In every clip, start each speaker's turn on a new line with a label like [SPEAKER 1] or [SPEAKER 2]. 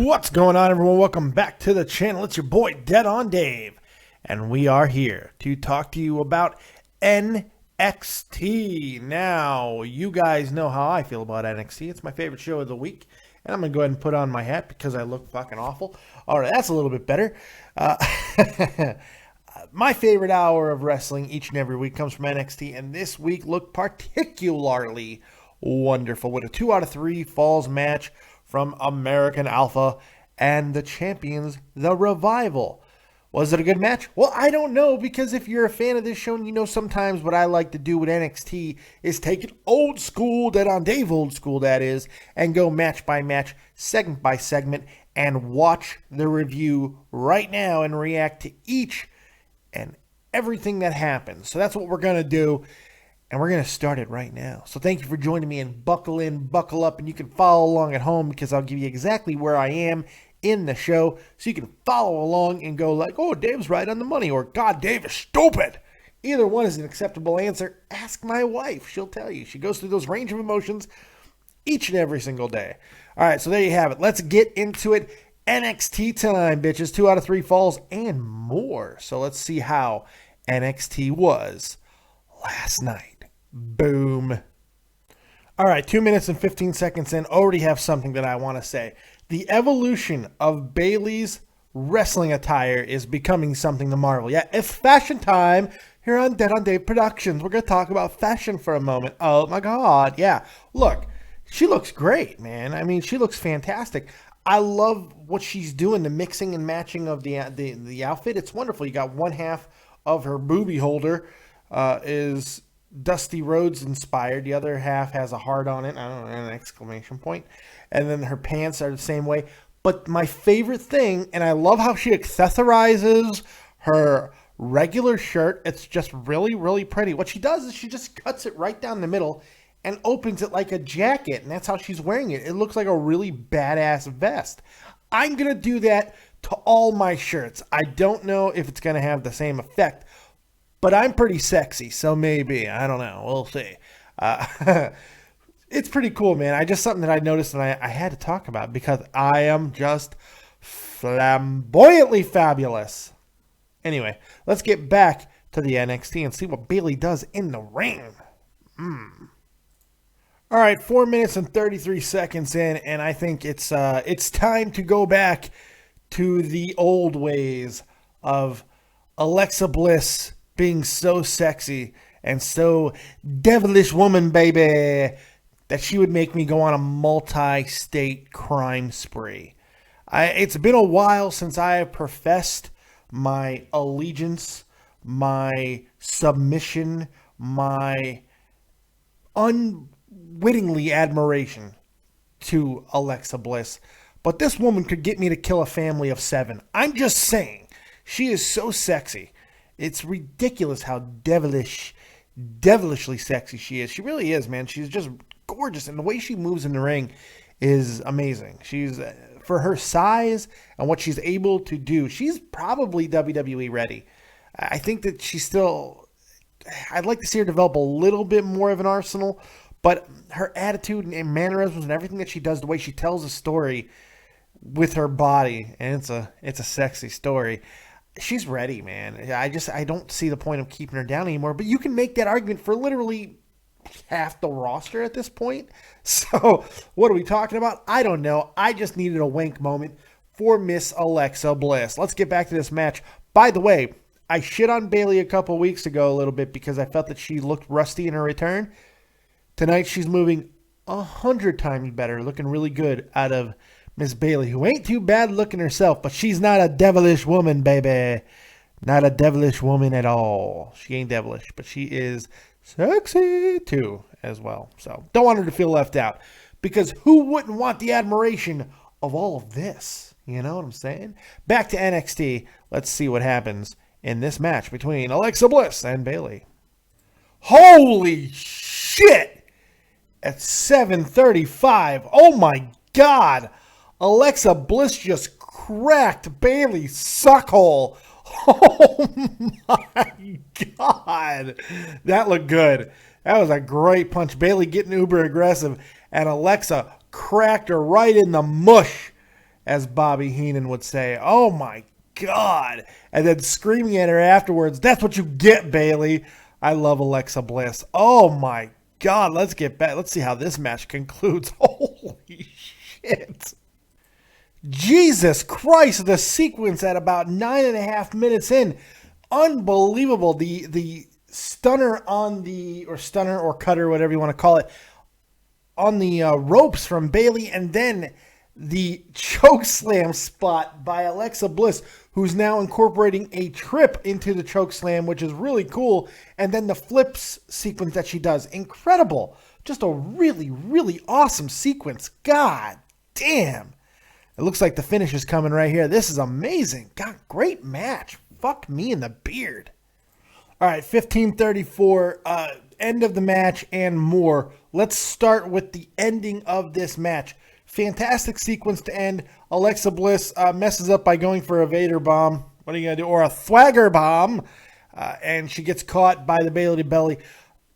[SPEAKER 1] What's going on, everyone? Welcome back to the channel. It's your boy, Dead on Dave, and we are here to talk to you about NXT. Now, you guys know how I feel about NXT. It's my favorite show of the week, and I'm going to go ahead and put on my hat because I look fucking awful. All right, that's a little bit better. My favorite hour of wrestling each and every week comes from NXT, and this week looked particularly wonderful with a 2 out of 3 falls match from American Alpha and the champions, The Revival. Was it a good match? Well, I don't know, because if you're a fan of this show, and you know sometimes what I like to do with NXT is take it old school, Dead on Dave old school that is, and go match by match, segment by segment, and watch the review right now and react to each and everything that happens. So that's what we're going to do. And we're going to start it right now. So thank you for joining me, and buckle in, buckle up, and you can follow along at home because I'll give you exactly where I am in the show. So you can follow along and go like, oh, Dave's right on the money, or God, Dave is stupid. Either one is an acceptable answer. Ask my wife. She'll tell you. She goes through those range of emotions each and every single day. All right, so there you have it. Let's get into it. NXT time, bitches. 2 out of 3 falls and more. So let's see how NXT was last night. Boom. All right, 2 minutes and 15 seconds in. Already have something that I want to say. The evolution of Bayley's wrestling attire is becoming something to marvel. Yeah, it's fashion time here on Dead on Dave Productions. We're going to talk about fashion for a moment. Oh my God. Yeah. Look, she looks great, man. I mean, she looks fantastic. I love what she's doing, the mixing and matching of the outfit. It's wonderful. You got one half of her booby holder is Dusty Rhodes inspired. The other half has a heart on it. I don't know, an exclamation point. And then her pants are the same way. But my favorite thing, and I love how she accessorizes her regular shirt. It's just really, really pretty. What she does is she just cuts it right down the middle and opens it like a jacket. And that's how she's wearing it. It looks like a really badass vest. I'm going to do that to all my shirts. I don't know if it's going to have the same effect, but I'm pretty sexy, so maybe. I don't know. We'll see. It's pretty cool, man. Something that I noticed and I had to talk about because I am just flamboyantly fabulous. Anyway, let's get back to the NXT and see what Bayley does in the ring. All right, 4 minutes and 33 seconds in, and I think it's time to go back to the old ways of Alexa Bliss being so sexy and so devilish woman, baby, that she would make me go on a multi-state crime spree. It's been a while since I have professed my allegiance, my submission, my unwittingly admiration to Alexa Bliss. But this woman could get me to kill a family of 7. I'm just saying. She is so sexy. It's ridiculous how devilishly sexy she is. She really is, man. She's just gorgeous. And the way she moves in the ring is amazing. She's, for her size and what she's able to do, she's probably WWE ready. I think that she's still, I'd like to see her develop a little bit more of an arsenal, but her attitude and mannerisms and everything that she does, the way she tells a story with her body, and it's a sexy story. She's ready, man. I don't see the point of keeping her down anymore. But you can make that argument for literally half the roster at this point. So what are we talking about? I don't know. I just needed a wink moment for Miss Alexa Bliss. Let's get back to this match. By the way, I shit on Bayley a couple weeks ago a little bit because I felt that she looked rusty in her return. Tonight she's moving 100 times better, looking really good out of Miss Bayley, who ain't too bad looking herself, but she's not a devilish woman, baby. Not a devilish woman at all. She ain't devilish, but she is sexy too as well. So don't want her to feel left out, because who wouldn't want the admiration of all of this? You know what I'm saying? Back to NXT. Let's see what happens in this match between Alexa Bliss and Bayley. Holy shit! At 7:35. Oh my God! Alexa Bliss just cracked Bayley's suckhole. Oh my God. That looked good. That was a great punch. Bayley getting uber aggressive, and Alexa cracked her right in the mush. as Bobby Heenan would say. Oh my God. And then screaming at her afterwards, "That's what you get, Bayley." I love Alexa Bliss. Oh my God. Let's get back. Let's see how this match concludes. Holy shit. Jesus Christ. The sequence at about 9.5 minutes in. Unbelievable. The stunner on the, or stunner or cutter, whatever you want to call it, on the ropes from Bayley, and then the choke slam spot by Alexa Bliss, who's now incorporating a trip into the choke slam, which is really cool. And then the flips sequence that she does, incredible. Just a really, really awesome sequence. God damn. It looks like the finish is coming right here. This is amazing. God, great match. Fuck me in the beard. All right, 15:34, end of the match and more. Let's start with the ending of this match. Fantastic sequence to end. Alexa Bliss messes up by going for a Vader bomb. What are you going to do? Or a Thwagger bomb. And she gets caught by the Bayley to belly.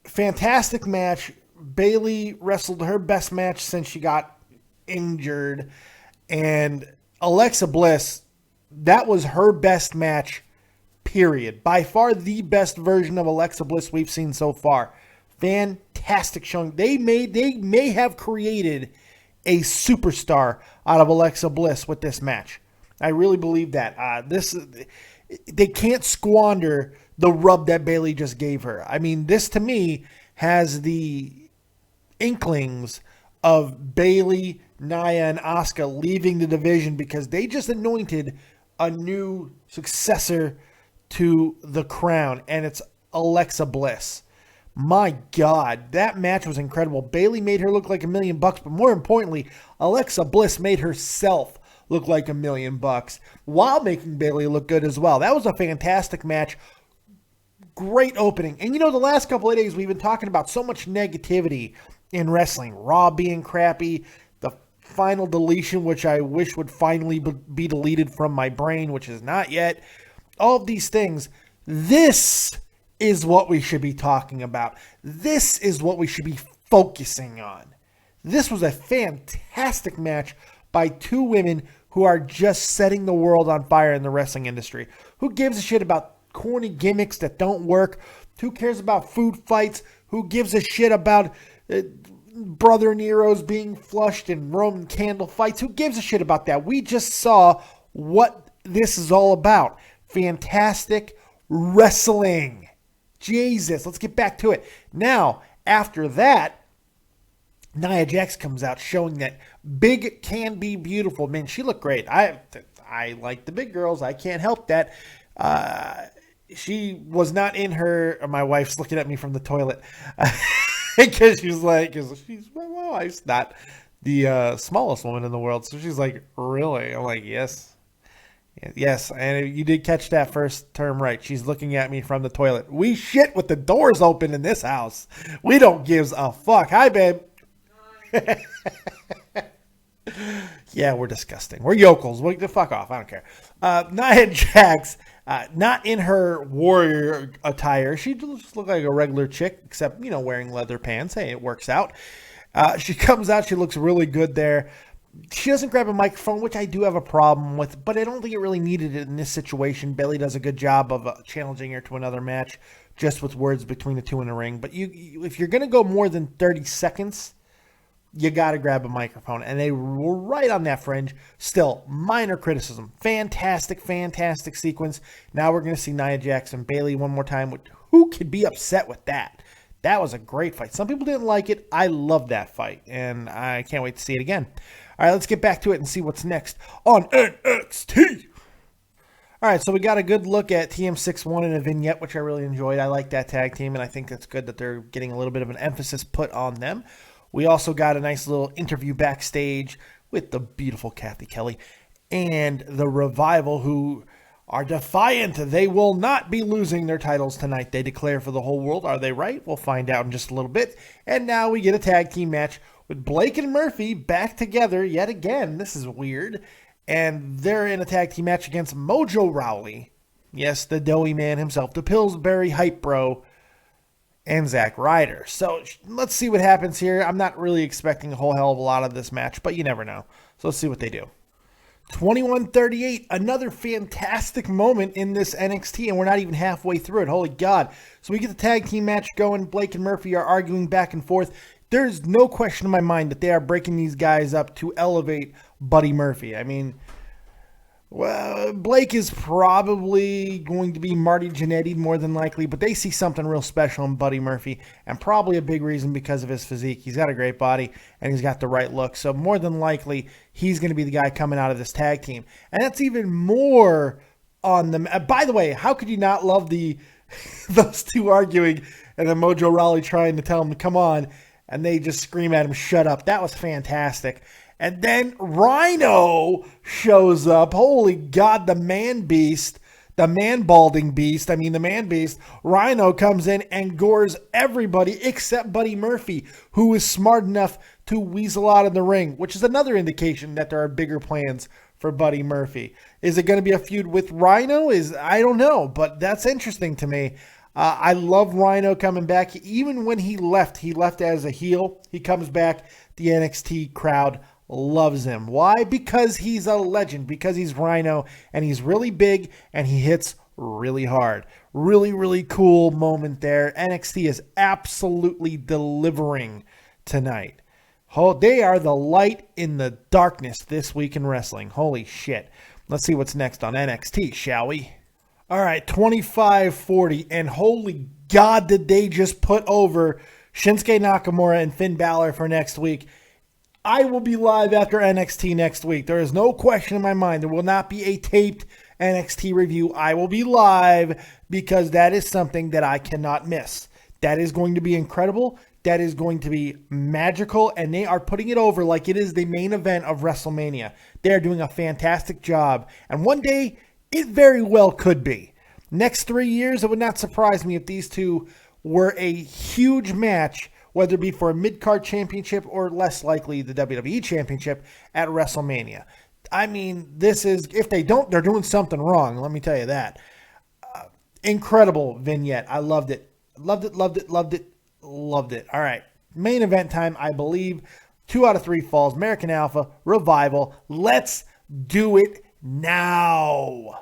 [SPEAKER 1] Fantastic match. Bayley wrestled her best match since she got injured. And Alexa Bliss, that was her best match, period. By far the best version of Alexa Bliss we've seen so far. Fantastic showing. They may have created a superstar out of Alexa Bliss with this match. I really believe that. They can't squander the rub that Bayley just gave her. I mean, this to me has the inklings of Bayley, Nia, and Asuka leaving the division because they just anointed a new successor to the crown, and it's Alexa Bliss. My God, that match was incredible. Bayley made her look like $1 million, but more importantly, Alexa Bliss made herself look like $1 million while making Bayley look good as well. That was a fantastic match. Great opening. And you know, the last couple of days we've been talking about so much negativity in wrestling. Raw being crappy, the final deletion, which I wish would finally be deleted from my brain, which is not yet. All of these things. This is what we should be talking about. This is what we should be focusing on. This was a fantastic match by two women who are just setting the world on fire in the wrestling industry. Who gives a shit about corny gimmicks that don't work? Who cares about food fights? Who gives a shit about Brother Nero's being flushed and Roman candle fights? Who gives a shit about that? We just saw what this is all about. Fantastic wrestling. Jesus, let's get back to it. Now, after that, Nia Jax comes out showing that big can be beautiful. Man, she looked great. I like the big girls. I can't help that. She was not in her, my wife's looking at me from the toilet because she's like, my wife's not the smallest woman in the world. So she's like, really? I'm like, yes. Yes, and you did catch that first term right. She's looking at me from the toilet. We shit with the doors open in this house. We don't give a fuck. Hi, babe. Yeah, we're disgusting. We're yokels. Fuck off. I don't care. Nia Jax, not in her warrior attire. She just looked like a regular chick, except, wearing leather pants. Hey, it works out. She comes out. She looks really good there. She doesn't grab a microphone, which I do have a problem with, but I don't think it really needed it in this situation. Bayley does a good job of challenging her to another match just with words between the two in the ring. But if you're going to go more than 30 seconds, you got to grab a microphone. And they were right on that fringe. Still, minor criticism. Fantastic, fantastic sequence. Now we're going to see Nia Jax and Bayley one more time. Who could be upset with that? That was a great fight. Some people didn't like it. I love that fight, and I can't wait to see it again. All right, let's get back to it and see what's next on NXT. All right, so we got a good look at TM61 in a vignette, which I really enjoyed. I like that tag team, and I think that's good that they're getting a little bit of an emphasis put on them. We also got a nice little interview backstage with the beautiful Kathy Kelly and the Revival, who are defiant. They will not be losing their titles tonight. They declare for the whole world. Are they right? We'll find out in just a little bit. And now we get a tag team match with Blake and Murphy back together yet again. This is weird. And they're in a tag team match against Mojo Rawley. Yes, the doughy man himself, the Pillsbury Hype Bro, and Zack Ryder. So let's see what happens here. I'm not really expecting a whole hell of a lot of this match, but you never know. So let's see what they do. 21:38, another fantastic moment in this NXT, and we're not even halfway through it. Holy God. So we get the tag team match going. Blake and Murphy are arguing back and forth. There's no question in my mind that they are breaking these guys up to elevate Buddy Murphy. I mean, well, Blake is probably going to be Marty Jannetty more than likely, but they see something real special in Buddy Murphy, and probably a big reason because of his physique. He's got a great body, and he's got the right look. So more than likely, he's going to be the guy coming out of this tag team. And that's even more on them. By the way, how could you not love those two arguing, and then Mojo Rawley trying to tell them to come on, and they just scream at him, shut up. That was fantastic. And then Rhino shows up. Holy God, the man beast, the man balding beast. I mean, the man beast. Rhino comes in and gores everybody except Buddy Murphy, who is smart enough to weasel out of the ring, which is another indication that there are bigger plans for Buddy Murphy. Is it going to be a feud with Rhino? I don't know, but that's interesting to me. I love Rhino coming back. Even when he left as a heel. He comes back. The NXT crowd loves him. Why? Because he's a legend. Because he's Rhino, and he's really big, and he hits really hard. Really, really cool moment there. NXT is absolutely delivering tonight. Oh, they are the light in the darkness this week in wrestling. Holy shit. Let's see what's next on NXT, shall we? All right, 25-40, and holy God, did they just put over Shinsuke Nakamura and Finn Balor for next week. I will be live after NXT next week. There is no question in my mind. There will not be a taped NXT review. I will be live because that is something that I cannot miss. That is going to be incredible. That is going to be magical, and they are putting it over like it is the main event of WrestleMania. They are doing a fantastic job, and one day, it very well could be. Next 3 years, it would not surprise me if these two were a huge match, whether it be for a mid-card championship or less likely the WWE championship at WrestleMania. I mean, this is, if they don't, they're doing something wrong. Let me tell you that. Incredible vignette. I loved it. Loved it, loved it, loved it, loved it. All right. Main event time, I believe. 2 out of 3 falls. American Alpha, Revival. Let's do it now.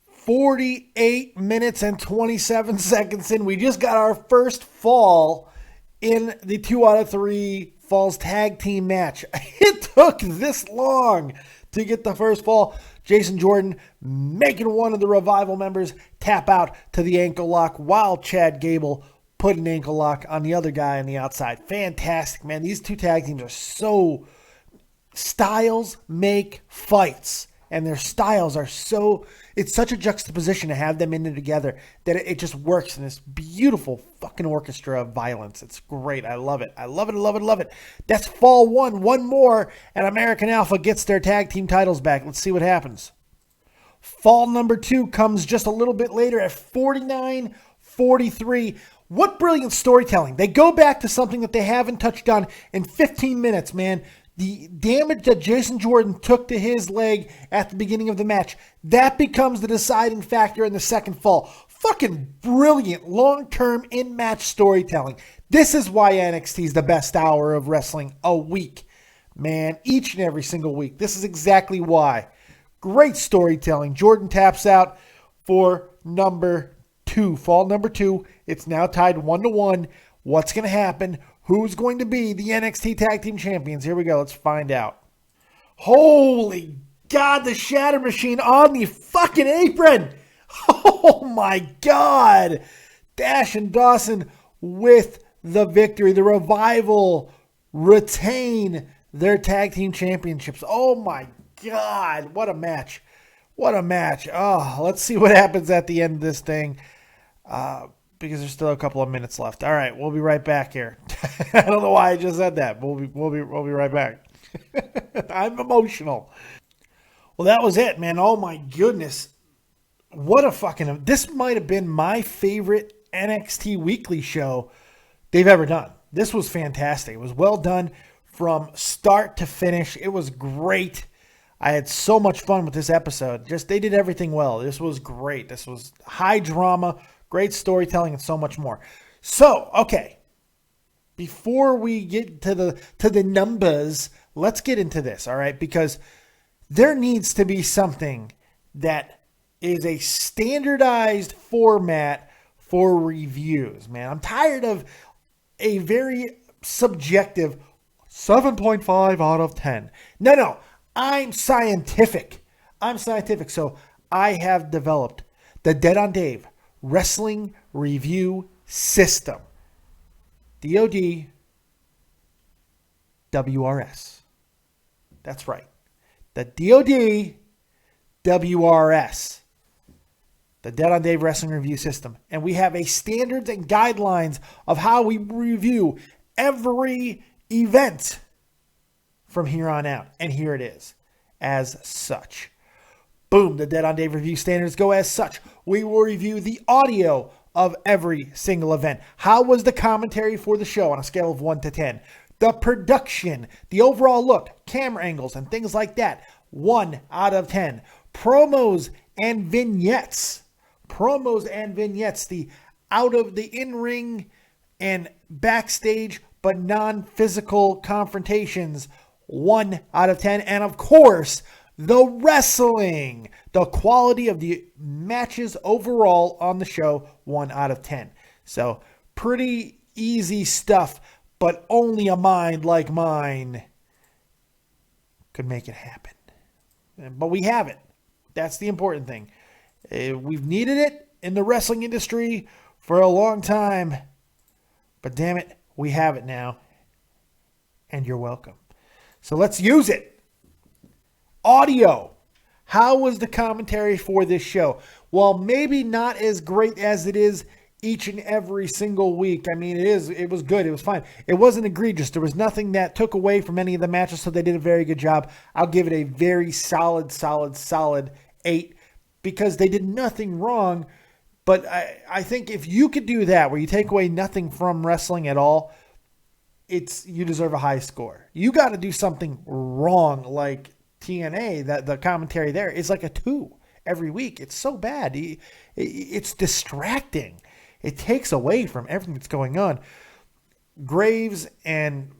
[SPEAKER 1] 48 minutes and 27 seconds in. We just got our first fall in the 2 out of 3 falls tag team match. It took this long to get the first fall. Jason Jordan making one of the Revival members tap out to the ankle lock while Chad Gable put an ankle lock on the other guy on the outside. Fantastic, man. These two tag teams are so... Styles make fights. And their styles are so... It's such a juxtaposition to have them in there together that it just works in this beautiful fucking orchestra of violence. It's great. I love it. I love it. I love it. I love it. That's fall 1. One more, and American Alpha gets their tag team titles back. Let's see what happens. Fall number 2 comes just a little bit later at 49-43. What brilliant storytelling. They go back to something that they haven't touched on in 15 minutes, man. The damage that Jason Jordan took to his leg at the beginning of the match, that becomes the deciding factor in the second fall. Fucking brilliant long-term in-match storytelling. This is why NXT is the best hour of wrestling a week. Man, each and every single week. This is exactly why. Great storytelling. Jordan taps out for number 2. Fall number 2. It's now tied 1-1. What's going to happen? Who's going to be the NXT Tag Team Champions? Here we go. Let's find out. Holy God, the Shatter Machine on the fucking apron. Oh my God. Dash and Dawson with the victory. The Revival retain their Tag Team Championships. Oh my God. What a match. What a match. Oh, let's see what happens at the end of this thing. Because there's still a couple of minutes left. All right, we'll be right back here. I don't know why I just said that. We'll be right back. I'm emotional. Well, that was it, man. Oh my goodness. What a fucking... This might have been my favorite NXT weekly show they've ever done. This was fantastic. It was well done from start to finish. It was great. I had so much fun with this episode. They did everything well. This was great. This was high drama, great storytelling, and so much more. So, okay. Before we get to the numbers, let's get into this, all right? Because there needs to be something that is a standardized format for reviews, man. I'm tired of a very subjective 7.5 out of 10. No, I'm scientific. So I have developed the Dead on Dave Wrestling Review System. DOD WRS. That's right. The DOD WRS. The Dead on Dave Wrestling Review System. And we have a standards and guidelines of how we review every event from here on out. And here it is. As such. Boom. The Dead on Dave Review standards go as such. We will review the audio of every single event. How was the commentary for the show on a scale of 1 to 10? The production, the overall look, camera angles, and things like that. 1 out of 10. Promos and vignettes. The out of the in-ring and backstage but non-physical confrontations. 1 out of 10. And of course, the wrestling, the quality of the matches overall on the show, 1 out of 10. So pretty easy stuff, but only a mind like mine could make it happen. But we have it. That's the important thing. We've needed it in the wrestling industry for a long time, but damn it, we have it now, and you're welcome. So let's use it. Audio. How was the commentary for this show? Well, maybe not as great as it is each and every single week. I mean, it was good. It was fine. It wasn't egregious. There was nothing that took away from any of the matches, so they did a very good job. I'll give it a very solid 8 because they did nothing wrong. But I think if you could do that, where you take away nothing from wrestling at all, you deserve a high score. You got to do something wrong, like TNA, that the commentary there is like a 2 every week. It's so bad. It's distracting. It takes away from everything that's going on. Graves and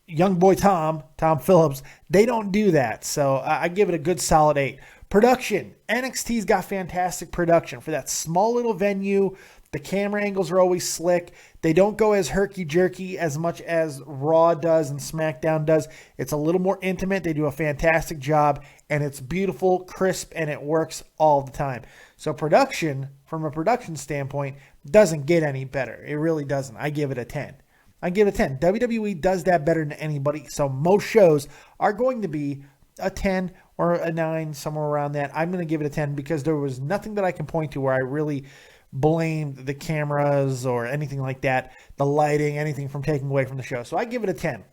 [SPEAKER 1] young boy Tom Phillips, they don't do that. So I give it a good solid 8. Production. NXT's got fantastic production for that small little venue. The camera angles are always slick. They don't go as herky-jerky as much as Raw does and SmackDown does. It's a little more intimate. They do a fantastic job, and it's beautiful, crisp, and it works all the time. So production, from a production standpoint, doesn't get any better. It really doesn't. I give it a 10. WWE does that better than anybody, so most shows are going to be a 10 or a 9, somewhere around that. I'm going to give it a 10 because there was nothing that I can point to where I really blamed the cameras or anything like that, the lighting, anything from taking away from the show. So I give it a 10.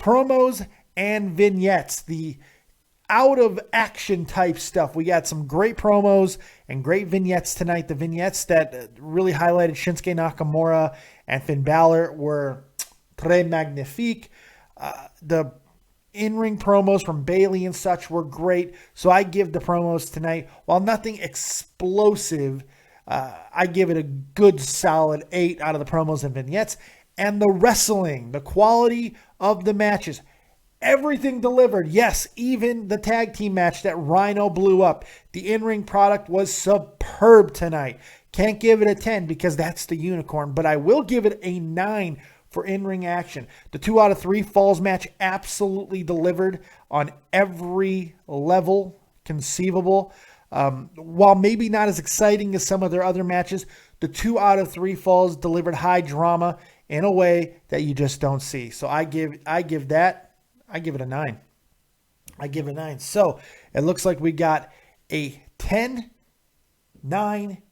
[SPEAKER 1] Promos and vignettes, the out of action type stuff. We got some great promos and great vignettes tonight. The vignettes that really highlighted Shinsuke Nakamura and Finn Balor were très magnifique. The in-ring promos from Bayley and such were great. So I give the promos tonight, while nothing explosive, I give it a good solid 8 out of the promos and vignettes. And the wrestling, the quality of the matches, everything delivered. Yes, even the tag team match that Rhino blew up. The in-ring product was superb tonight. Can't give it a 10 because that's the unicorn, but I will give it a 9 for in-ring action. The 2 out of 3 falls match absolutely delivered on every level conceivable. While maybe not as exciting as some of their other matches, the 2 out of 3 falls delivered high drama in a way that you just don't see. So I give it a 9. So it looks like we got a 10, 9,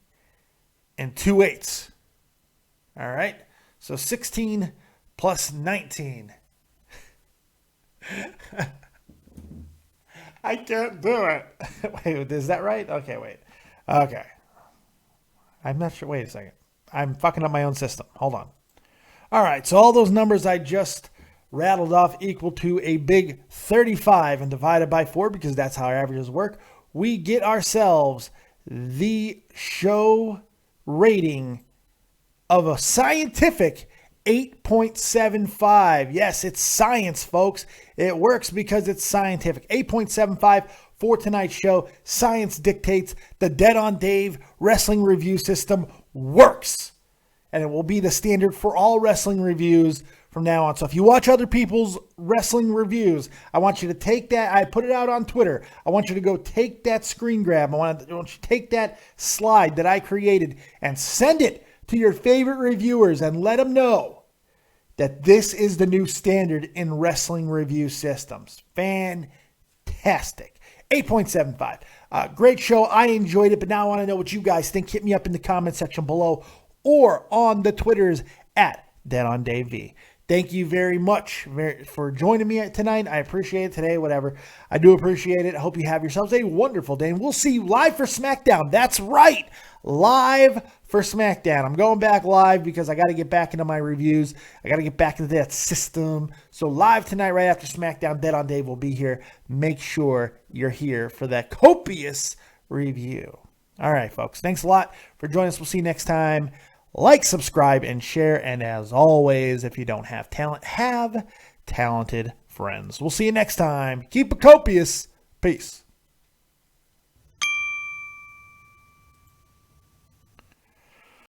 [SPEAKER 1] and 2 8s. All right. So 16 plus 19. I can't do it. Wait, is that right? Okay, wait. Okay. I'm not sure. Wait a second. I'm fucking up my own system. Hold on. All right. So all those numbers I just rattled off equal to a big 35 and divided by 4 because that's how our averages work. We get ourselves the show rating of a scientific 8.75. Yes, it's science, folks. It works because it's scientific. 8.75 for tonight's show. Science dictates the Dead on Dave wrestling review system works. And it will be the standard for all wrestling reviews from now on. So if you watch other people's wrestling reviews, I want you to take that. I put it out on Twitter. I want you to go take that screen grab. I want you to take that slide that I created and send it to your favorite reviewers and let them know that this is the new standard in wrestling review systems. Fantastic. 8.75. Great show. I enjoyed it, but now I want to know what you guys think. Hit me up in the comment section below or on the Twitters at DeadOnDaveV. Thank you very much for joining me tonight. I appreciate it today, whatever. I do appreciate it. I hope you have yourselves a wonderful day, and we'll see you live for SmackDown. That's right, live for SmackDown. I'm going back live because I got to get back into my reviews. I got to get back into that system. So live tonight, right after SmackDown, Dead on Dave will be here. Make sure you're here for that copious review. All right, folks. Thanks a lot for joining us. We'll see you next time. Like, subscribe, and share. And as always, if you don't have talent, have talented friends. We'll see you next time. Keep it copious. Peace.